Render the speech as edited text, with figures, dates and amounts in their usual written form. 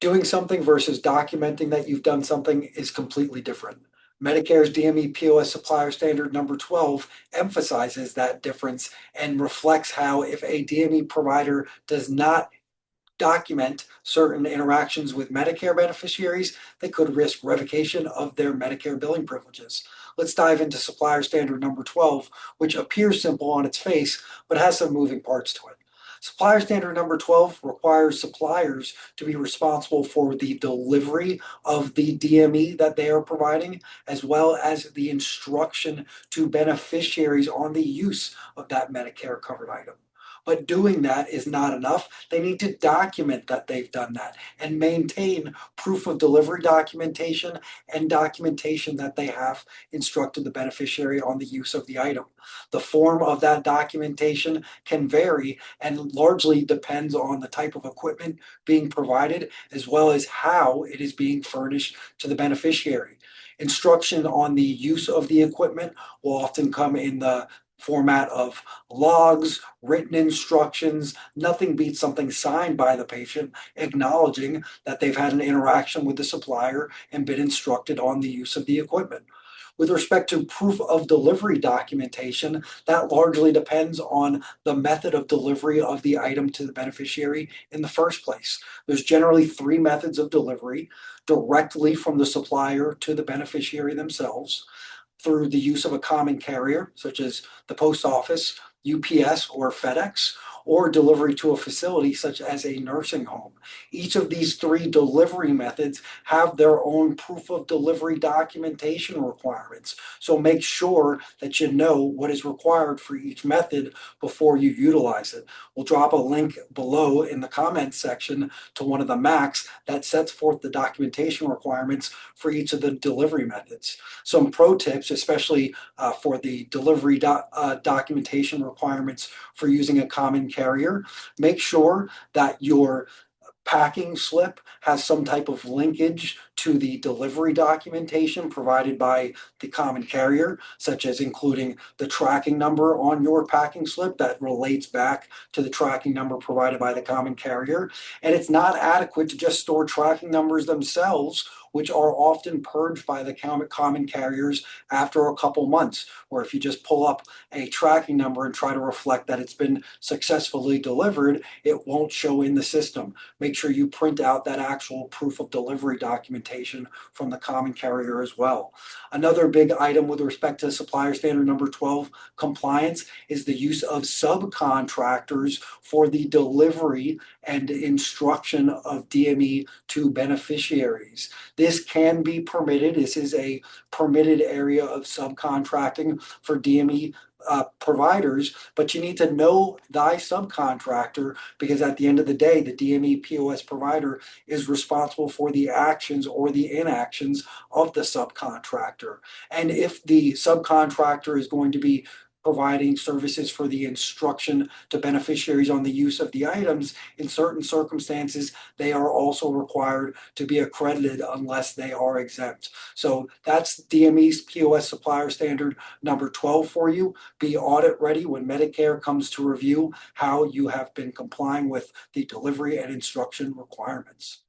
Doing something versus documenting that you've done something is completely different. Medicare's DMEPOS Supplier Standard number 12 emphasizes that difference and reflects how if a DME provider does not document certain interactions with Medicare beneficiaries, they could risk revocation of their Medicare billing privileges. Let's dive into Supplier Standard number 12, which appears simple on its face, but has some moving parts to it. Supplier Standard number 12 requires suppliers to be responsible for the delivery of the DME that they are providing, as well as the instruction to beneficiaries on the use of that Medicare covered item. But doing that is not enough. They need to document that they've done that and maintain proof of delivery documentation and documentation that they have instructed the beneficiary on the use of the item. The form of that documentation can vary and largely depends on the type of equipment being provided as well as how it is being furnished to the beneficiary. Instruction on the use of the equipment will often come in the format of logs, written instructions. Nothing beats something signed by the patient acknowledging that they've had an interaction with the supplier and been instructed on the use of the equipment. With respect to proof of delivery documentation, that largely depends on the method of delivery of the item to the beneficiary in the first place. There's generally three methods of delivery: directly from the supplier to the beneficiary themselves, through the use of a common carrier, such as the post office, UPS, or FedEx, or delivery to a facility such as a nursing home. Each of these three delivery methods have their own proof of delivery documentation requirements. So make sure that you know what is required for each method before you utilize it. We'll drop a link below in the comments section to one of the MACs that sets forth the documentation requirements for each of the delivery methods. Some pro tips, especially for the delivery documentation requirements for using a common carrier: make sure that your packing slip has some type of linkage to the delivery documentation provided by the common carrier, such as including the tracking number on your packing slip that relates back to the tracking number provided by the common carrier. And it's not adequate to just store tracking numbers themselves, which are often purged by the common carriers after a couple months, or if you just pull up a tracking number and try to reflect that it's been successfully delivered, it won't show in the system. Make sure you print out that actual proof of delivery documentation from the common carrier as well. Another big item with respect to Supplier Standard number 12 compliance is the use of subcontractors for the delivery and instruction of DME to beneficiaries. This can be permitted. This is a permitted area of subcontracting for DME providers, but you need to know thy subcontractor, because at the end of the day, the DME POS provider is responsible for the actions or the inactions of the subcontractor. And if the subcontractor is going to be providing services for the instruction to beneficiaries on the use of the items, in certain circumstances, they are also required to be accredited unless they are exempt. So that's DME's POS Supplier Standard number 12 for you. Be audit ready when Medicare comes to review how you have been complying with the delivery and instruction requirements.